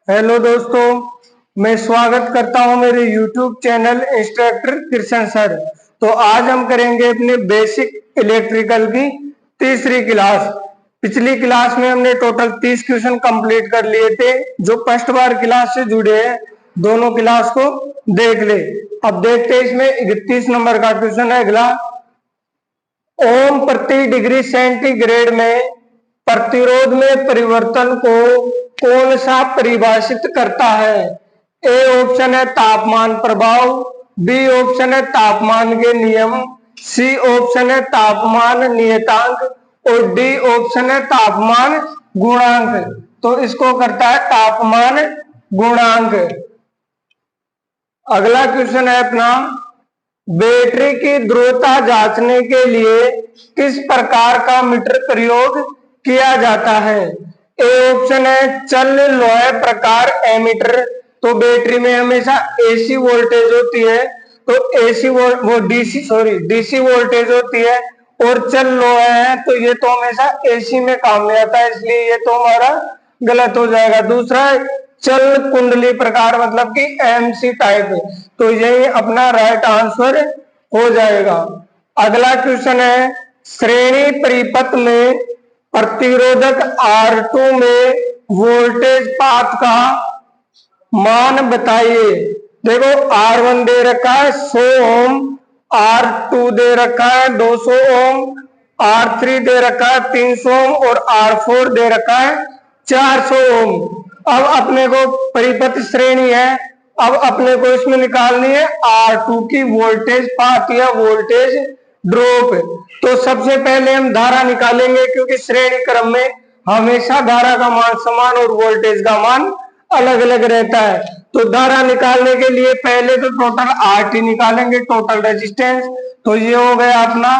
Hello दोस्तों, मैं स्वागत करता हूं मेरे YouTube channel instructor Krishna sir. तो आज हम करेंगे अपने बेसिक इलेक्ट्रिकल की तीसरी क्लास। पिछली क्लास में हमने टोटल 30 क्वेश्चन कंप्लीट कर लिए थे। जो फर्स्ट बार क्लास से जुड़े हैं दोनों क्लास को देख ले। अब देखते हैं, इसमें 31 नंबर का क्वेश्चन है अगला। ओम प्रति डिग्री सेंटीग्रेड में प्रतिरोध में परिवर्तन को कौन सा परिभाषित करता है? ए ऑप्शन है तापमान प्रभाव, बी ऑप्शन है तापमान के नियम, सी ऑप्शन है तापमान नियतांक और डी ऑप्शन है तापमान गुणांक। तो इसको करता है तापमान गुणांक। अगला क्वेश्चन है अपना, बैटरी की ध्रुवता जांचने के लिए किस प्रकार का मीटर प्रयोग किया जाता है? ए ऑप्शन है चल लोहे प्रकार एमीटर। तो बैटरी में हमेशा एसी वोल्टेज होती है, तो एसी वो डीसी वोल्टेज होती है, और चल लोहे है तो ये तो हमेशा एसी में काम में आता है, इसलिए ये तो हमारा गलत हो जाएगा। दूसरा चल कुंडली प्रकार मतलब कि एमसी टाइप, तो यही अपना राइट आंसर हो जाएगा। अगला क्वेश्चन है, श्रेणी परिपथ में प्रतिरोधक R2 में वोल्टेज पात का मान बताइए। देखो R1 दे रखा है 100 ओम, R2 दे रखा है 200 ओम, R3 दे रखा है 300 ओम और R4 दे रखा है 400 ओम। अब अपने को परिपथ श्रेणी है, अब अपने को इसमें निकालनी है R2 की वोल्टेज पात या वोल्टेज ड्रॉप। तो सबसे पहले हम धारा निकालेंगे, क्योंकि श्रेणी क्रम में हमेशा धारा का मान समान और वोल्टेज का मान अलग अलग रहता है। तो धारा निकालने के लिए पहले तो टोटल RT निकालेंगे, टोटल रेजिस्टेंस। तो ये हो गया अपना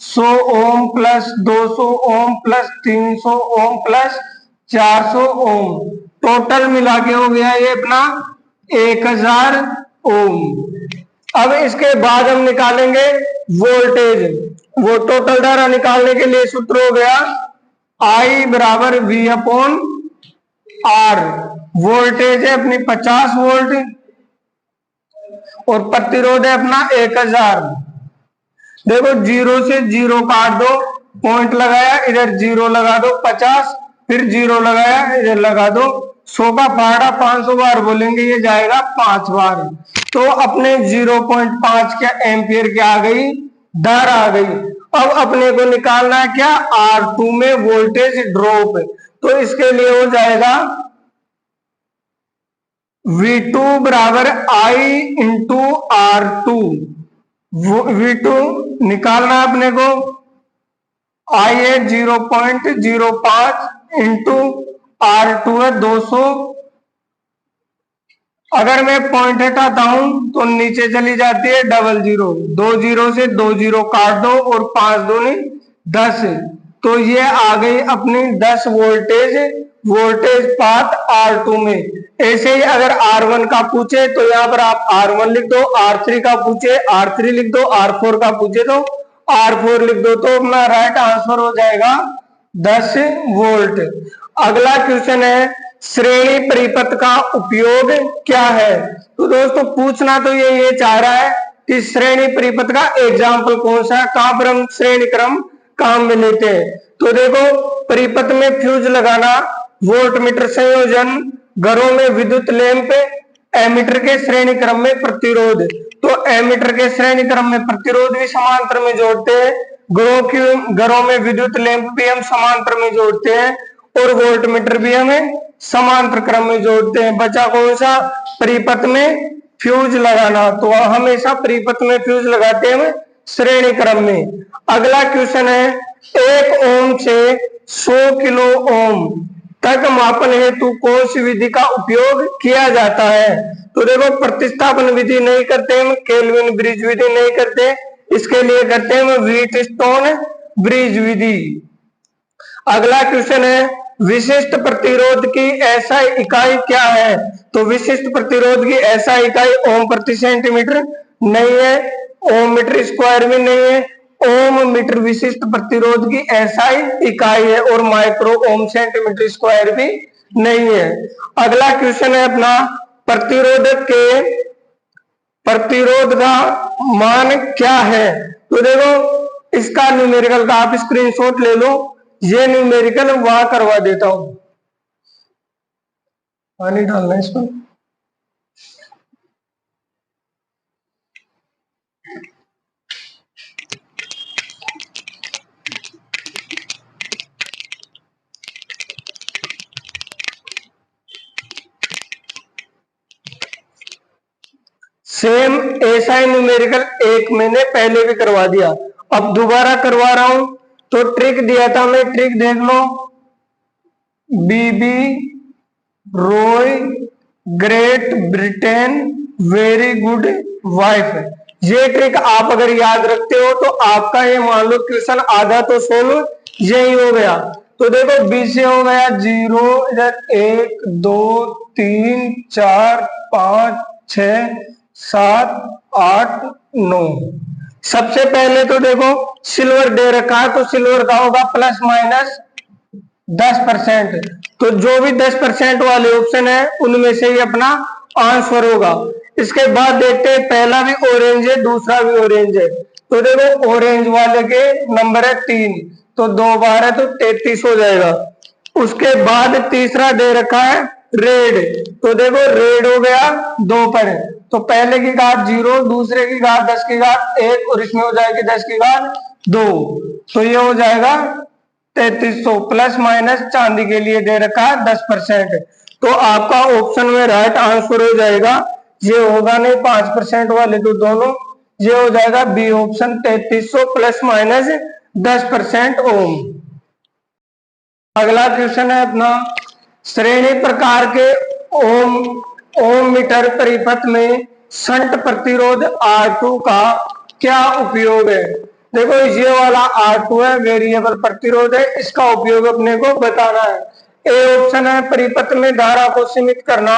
100 ohm plus 200 ohm plus 300 ohm plus 400 ओम, टोटल मिला के हो गया ये अपना 1000 ओम। अब इसके बाद हम निकालेंगे वोल्टेज। वो टोटल धारा निकालने के लिए सूत्र हो गया I बराबर V अपॉन R। वोल्टेज है अपनी 50 वोल्ट और प्रतिरोध है अपना 1000। देखो जीरो से जीरो काट दो, पॉइंट लगाया इधर जीरो लगा दो 50, फिर जीरो लगाया इधर लगा दो 100 का फाड़ा 500 बार बोलेंगे, ये जाएगा 5 बार। तो अपने 0.5 क्या एम्पियर क्या आ गई, धारा आ गई। अब अपने को निकालना है क्या, R2 में वोल्टेज ड्रॉप। तो इसके लिए हो जाएगा V2 बराबर I इंटू R2। V2 निकालना अपने को, I है 0.05 इंटू R2 है 200। अगर मैं पॉइंट हटाता हूं तो नीचे चली जाती है डबल जीरो, 2 जीरो से 2 जीरो काट दो और 5 दूनी 10। तो ये आ गई अपनी 10 वोल्टेज पाथ R2 में। ऐसे ही अगर R1 का पूछे तो यहाँ पर आप R1 लिख दो, R3 का पूछे R3 लिख दो, R4 का पूछे तो R4 लिख दो। तो अपना राइट आंसर हो जाएगा 10 वोल्ट। अगला क्वेश्चन है, श्रेणी परिपथ का उपयोग क्या है? तो दोस्तों पूछना तो ये चाह रहा है कि श्रेणी परिपथ का एग्जाम्पल कौन सा है, कहां पर हम श्रेणी क्रम काम में लेते हैं। तो देखो परिपथ में फ्यूज लगाना, वोल्टमीटर संयोजन, घरों में विद्युत लैंप, एमीटर के श्रेणी क्रम में प्रतिरोध। तो एमीटर के श्रेणी क्रम में प्रतिरोध भी समांतर में जोड़ते हैं, घरों में विद्युत लैंप भी हम समांतर में जोड़ते हैं, और वोल्टमीटर भी हमें समांतर क्रम में जोड़ते हैं। बचा कौन सा, परिपथ में फ्यूज लगाना। तो हमेशा परिपथ में फ्यूज लगाते हैं श्रेणी क्रम में। अगला क्वेश्चन है, 1 ओम से 100 किलो ओम तक मापन हेतु कौन सी विधि का उपयोग किया जाता है? तो देखो प्रतिस्थापन विधि नहीं करते हम, केल्विन ब्रिज विधि नहीं करते, इसके लिए करते हैं व्हीटस्टोन ब्रिज विधि। अगला क्वेश्चन है, विशिष्ट प्रतिरोध की एसआई इकाई क्या है? तो विशिष्ट प्रतिरोध की एसआई इकाई ओम प्रति सेंटीमीटर नहीं है, ओम मीटर स्क्वायर भी नहीं है। ओम मीटर विशिष्ट प्रतिरोध की एसआई इकाई है और माइक्रो ओम सेंटीमीटर स्क्वायर भी नहीं है। अगला क्वेश्चन है अपना, प्रतिरोध का मान क्या है। तो देखो इसका न्यूमेरिकल का आप स्क्रीनशॉट ले लो, ये न्यूमेरिकल वहां करवा देता हूं। पानी डालना है इसमें। सेम ऐसा ही न्यूमेरिकल एक मैंने पहले भी करवा दिया, अब दोबारा करवा रहा हूं। तो ट्रिक दिया था मैं, ट्रिक देख लो। B B Roy great Britain very good wife. ये ट्रिक आप अगर याद रखते हो तो आपका ये मान लो क्वेश्चन आधा तो सोल्व यही हो गया। तो देखो बी से हो गया 0, इधर 1 2 3 4 5 6 7 8 9। सबसे पहले तो देखो सिल्वर दे रखा है, तो सिल्वर का होगा प्लस माइनस 10%। तो जो भी 10% वाले ऑप्शन है उनमें से ही अपना आंसर होगा। इसके बाद देखते हैं, पहला भी ऑरेंज है दूसरा भी ऑरेंज है। तो देखो ऑरेंज वाले के नंबर है 3, तो 2 बार है तो 33 हो जाएगा। उसके बाद तीसरा दे रखा है रेड, तो देखो रेड हो गया 2 पर, तो पहले की घात 0, दूसरे की घात 10 की घात 1 और इसमें हो जाएगी 10 की घात 2, तो ये हो जाएगा 3300। प्लस माइनस चांदी के लिए दे रखा है 10%, तो आपका ऑप्शन में राइट आंसर हो जाएगा, ये होगा नहीं 5% वाले तो दोनों, ये हो जाएगा बी ऑप्शन 3300 प्लस माइनस 10% ओम। अगला क्वेश्चन है अपना, श्रेणी प्रकार के ओम मीटर परिपथ में शंट प्रतिरोध R2 का क्या उपयोग है। देखो ये वाला R2 है, वेरिएबल प्रतिरोध है, इसका उपयोग अपने को बताना है। ए ऑप्शन है परिपथ में धारा को सीमित करना,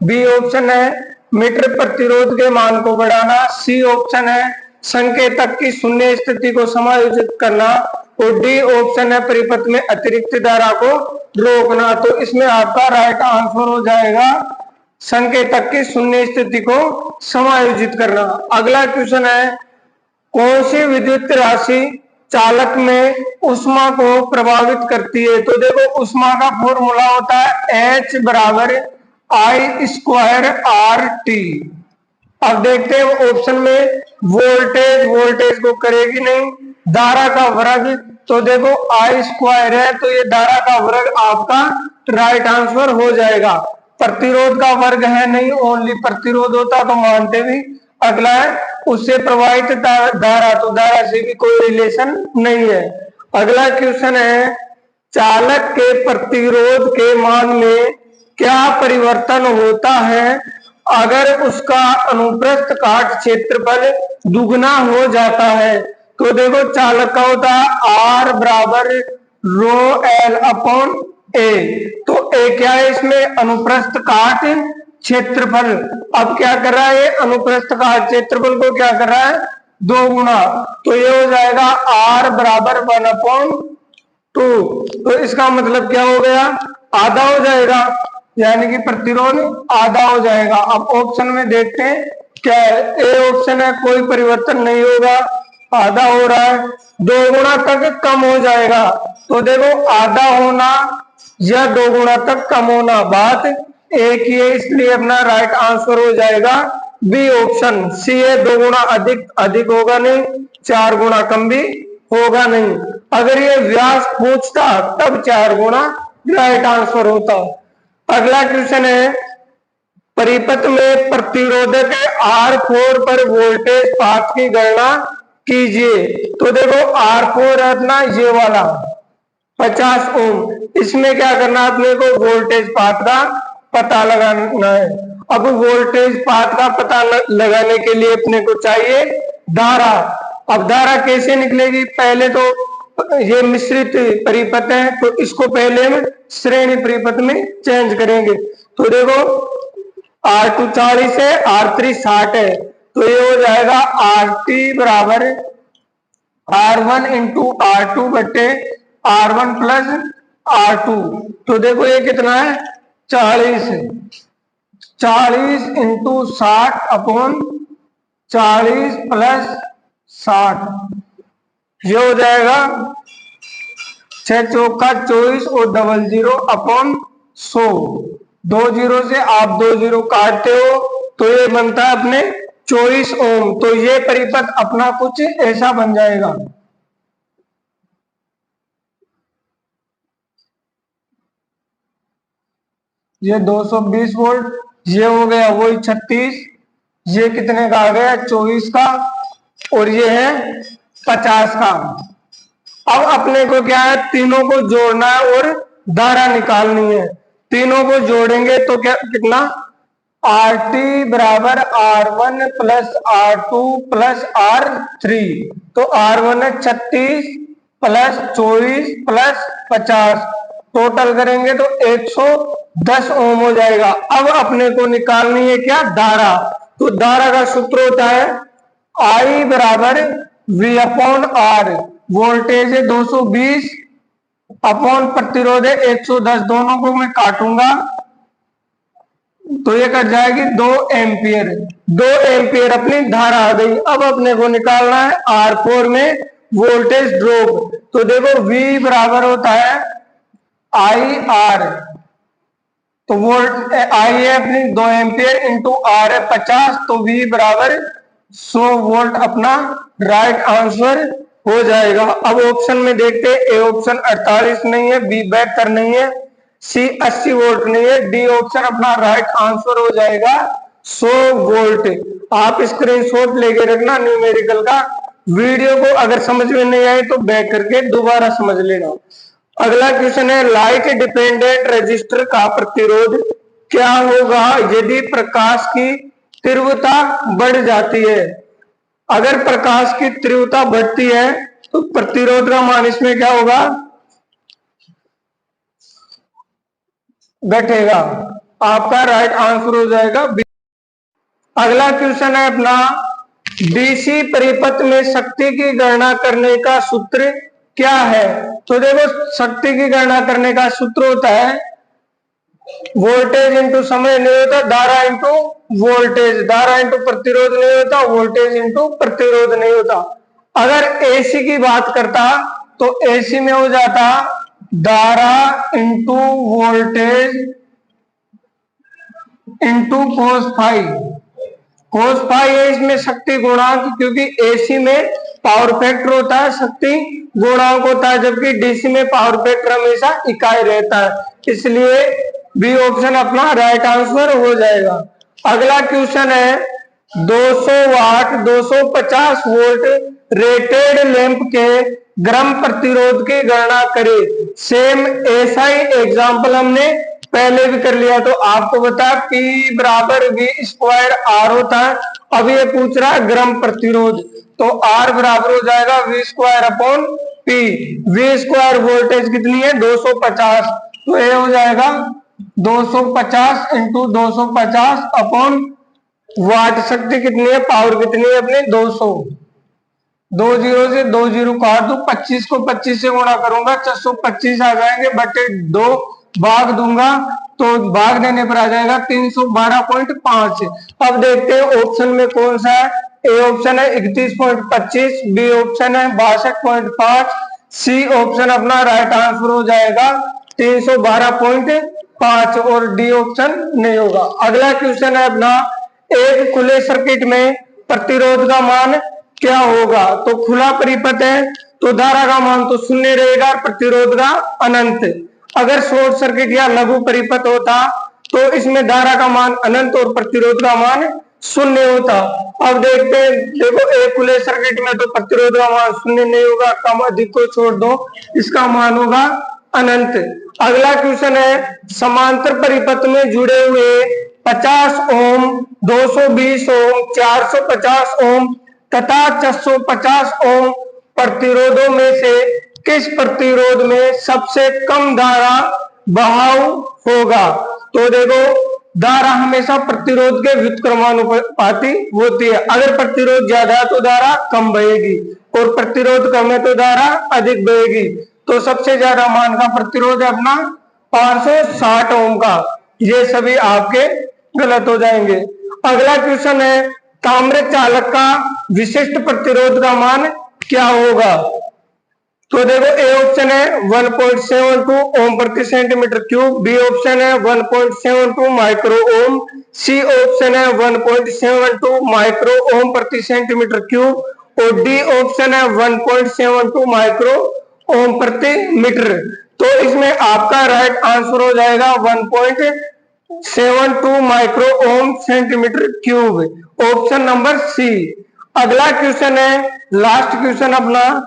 बी ऑप्शन है मीटर प्रतिरोध के मान को बढ़ाना, सी ऑप्शन है संकेतक की शून्य स्थिति को समायोजित करना, और डी ऑप्शन है परिपथ में अतिरिक्त धारा को रोकना। तो इसमें आपका राइट आंसर हो जाएगा संकेतक की शून्य स्थिति को समायोजित करना। अगला क्वेश्चन है, कौन सी विद्युत राशि चालक में ऊष्मा को प्रभावित करती है। तो देखो ऊष्मा का फॉर्मूला होता है H बराबर I स्क्वायर RT। अब देखते हैं ऑप्शन में, वोल्टेज को करेगी नहीं, धारा का वर्ग, तो देखो I स्क्वायर है तो ये धारा का वर्ग आपका राइट आंसर हो जाएगा। प्रतिरोध का वर्ग है नहीं, ओनली प्रतिरोध होता तो मानते भी। अगला है उससे प्रवाहित धारा, तो धारा से भी कोई रिलेशन नहीं है। अगला क्वेश्चन है, चालक के प्रतिरोध के मान में क्या परिवर्तन होता है अगर उसका अनुप्रस्थ काट क्षेत्रफल दुगना हो जाता है। तो देखो चालक का होता है R बराबर रो L अपॉन A, तो A क्या है इसमें अनुप्रस्थ काट क्षेत्रफल। अब क्या कर रहा है, अनुप्रस्थ काट क्षेत्रफल को क्या कर रहा है 2 गुना, तो ये हो जाएगा R बराबर 1/2। तो इसका मतलब क्या हो गया, आधा हो जाएगा, यानी कि प्रतिरोध आधा हो जाएगा। अब ऑप्शन में देखते हैं क्या है, ए ऑप्शन है कोई परिवर्तन नहीं होगा, आधा हो रहा है, 2 गुना तक कम हो जाएगा। तो देखो आधा होना या 2 गुना तक कम होना बात एक ही है, इसलिए अपना राइट आंसर हो जाएगा बी ऑप्शन। सी है 2 गुना अधिक होगा नहीं, 4 गुना कम भी होगा नहीं। अगर ये व्यास पूछता तब 4 गुना राइट आंसर होता। अगला क्वेश्चन है, परिपथ में प्रतिरोधक R4 पर वोल्टेज पात की गणना कीजिए। तो देखो R4 है अपना ये वाला 50 ओम, इसमें क्या करना है अपने को, वोल्टेज पात का पता लगाना है। अब वोल्टेज पात का पता लगाने के लिए अपने को चाहिए धारा। अब धारा कैसे निकलेगी, पहले तो ये मिश्रित परिपथ है तो इसको पहले हम श्रेणी परिपथ में चेंज करेंगे। तो देखो R2 40 है, R3 60 है, तो ये हो जाएगा RT बराबर R1 इंटू R2 बटे R1 प्लस R2। तो देखो ये कितना है 40, 40 इंटू 60 अपॉन 40 प्लस 60, ये हो जाएगा 6 चौका 24 और डबल 0 अपॉन 100। 2 जीरो से आप 2 जीरो काटते हो तो ये बनता है अपने 24 ओम। तो ये परिपथ अपना कुछ ऐसा बन जाएगा। ये 220 वोल्ट, ये हो गया वही 36, ये कितने का आ गया 24 का, और ये है 50 का। अब अपने को क्या है, तीनों को जोड़ना है और धारा निकालनी है। तीनों को जोड़ेंगे तो क्या कितना, RT बराबर R1 plus R2 plus R3। तो R1 है 36 प्लस 24 प्लस 50, टोटल करेंगे तो 110 ओम हो जाएगा। अब अपने को निकालनी है क्या, धारा। तो धारा का सूत्र होता है I बराबर V अपॉन R। वोल्टेज है 220 अपॉन प्रतिरोध है 110, दोनों को मैं काटूंगा तो ये कट जाएगी 2 एम्पियर। 2 एम्पियर अपनी धारा आ गई। अब अपने को निकालना है R4 में वोल्टेज ड्रॉप। तो देखो V बराबर होता है IR। तो वोल्ट I है अपनी 2 एम्पियर इंटू R है 50, तो V बराबर 100 वोल्ट अपना राइट आंसर हो जाएगा। अब ऑप्शन में देखते हैं, ए ऑप्शन 48 नहीं है, बी बेहतर नहीं है, सी 80 वोल्ट नहीं है, डी ऑप्शन अपना राइट आंसर हो जाएगा 100 वोल्ट। आप स्क्रीनशॉट लेके रखना न्यूमेरिकल का। वीडियो को अगर समझ में नहीं आए तो बैक करके दोबारा समझ लेना। अगला क्वेश्चन है, लाइट डिपेंडेंट रेजिस्टर का प्रतिरोध क्या होगा यदि प्रकाश की तीव्रता बढ़ जाती है। अगर प्रकाश की तीव्रता बढ़ती है तो प्रतिरोध का मान इसमें क्या होगा, घटेगा। आपका राइट आंसर हो जाएगा बी। अगला क्वेश्चन है अपना, डीसी परिपथ में शक्ति की गणना करने का सूत्र क्या है। तो देखो शक्ति की गणना करने का सूत्र होता है वोल्टेज इंटू समय नहीं होता, धारा इंटू वोल्टेज, धारा इंटू प्रतिरोध नहीं होता, वोल्टेज इंटू प्रतिरोध नहीं होता। अगर एसी की बात करता तो एसी में हो जाता धारा into voltage into cos phi. Cos phi है इसमें शक्ति गुणांक, क्योंकि एसी में पावर फैक्टर होता है, शक्ति गुणांक होता है, जबकि डीसी में पावर फैक्टर हमेशा इकाई रहता है, इसलिए बी ऑप्शन अपना राइट आंसर हो जाएगा। अगला क्वेश्चन है, 200 वाट 250 वोल्ट रेटेड लैंप के ग्राम प्रतिरोध की गणना करें। सेम ऐसा ही एग्जांपल हमने पहले भी कर लिया। तो आपको बता P बराबर V स्क्वायर R होता है। अब ये पूछ रहा है ग्राम प्रतिरोध, तो R बराबर हो जाएगा V square upon P। V square voltage कितनी है 250, तो ये हो जाएगा 250 इंटू 250 अपॉन वाट। शक्ति कितनी है, पावर कितनी है अपने 200। 2 जीरो से 2 जीरो काट दो, 25 को 25 से गुणा करूंगा 425 आ जाएंगे, बटे 2 भाग दूंगा तो भाग देने पर आ जाएगा 312.5। अब देखते हैं ऑप्शन में कौन सा है। ए ऑप्शन है 31.25, बी ऑप्शन है 62.5, सी ऑप्शन अपना राइट आंसर हो जाएगा 312.5 और डी ऑप्शन नहीं होगा। अगला क्वेश्चन है अपना, एक खुले सर्किट में प्रतिरोध का मान क्या होगा। तो खुला परिपथ है तो धारा का मान तो शून्य रहेगा, प्रतिरोध का अनंत। अगर शॉर्ट सर्किट या लघु परिपथ होता तो इसमें धारा का मान अनंत और प्रतिरोध का मान शून्य होता। अब देखते हैं, देखो एक खुले सर्किट में तो प्रतिरोध का मान शून्य नहीं होगा, कम अधिक को छोड़ दो, इसका मान होगा अनंत। अगला क्वेश्चन है, समांतर परिपथ में जुड़े हुए 50 ओम, 220 ओम, 450 ओम तथा 650 ओम प्रतिरोधों में से किस प्रतिरोध में सबसे कम धारा बहाव होगा। तो देखो धारा हमेशा प्रतिरोध के व्युत्क्रमानुपाती होती है। अगर प्रतिरोध ज्यादा है तो धारा कम बहेगी और प्रतिरोध कम है तो धारा अधिक बहेगी। तो सबसे ज्यादा मान का प्रतिरोध है अपना 560 ओम का। ये सभी आपके गलत हो जाएंगे। अगला क्वेश्चन है ताम्र चालक का विशिष्ट प्रतिरोध का मान क्या होगा? तो देखो ए ऑप्शन है 1.72 ओम प्रति सेंटीमीटर क्यूब, बी ऑप्शन है 1.72 माइक्रो ओम, सी ऑप्शन है 1.72 माइक्रो ओम प्रति सेंटीमीटर क्यूब और डी ऑप्शन है 1.72 माइक्रो ओम प्रति मीटर। तो इसमें आपका राइट आंसर हो जाएगा 1.72 micro ohm centimetre cube, option number C. अगला क्वेश्चन है लास्ट क्वेश्चन अपना,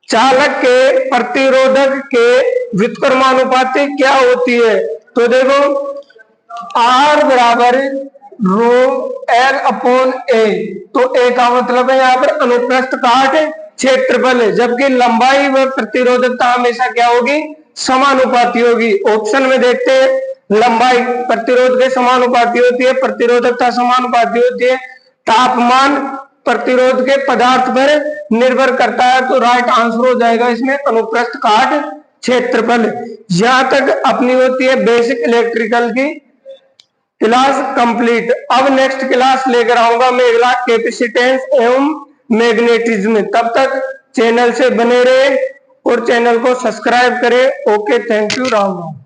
चालक के प्रतिरोधक के व्युत्क्रमानुपाती क्या होती है? तो देखो R बराबर रो L अपॉन ए, तो ए का मतलब है यहाँ पर अनुप्रस्थ काट क्षेत्रफल है, जबकि लंबाई व प्रतिरोधकता हमेशा क्या होगी? समानुपाती होगी। ऑप्शन में देखते हैं लंबाई प्रतिरोध के समानुपाती होती है, प्रतिरोधकता समानुपाती होती है, तापमान प्रतिरोध के पदार्थ पर निर्भर करता है। तो राइट आंसर हो जाएगा इसमें अनुप्रस्थ काट क्षेत्रफल। यहां तक अपनी होती है बेसिक इलेक्ट्रिकल की क्लास कंप्लीट। अब नेक्स्ट क्लास लेकर आऊंगा मैं अगला कैपेसिटेंस एवं मैग्नेटिज्म। तब तक चैनल से बने रहे और चैनल को सब्सक्राइब करें। Okay, thank you, Ram Ram.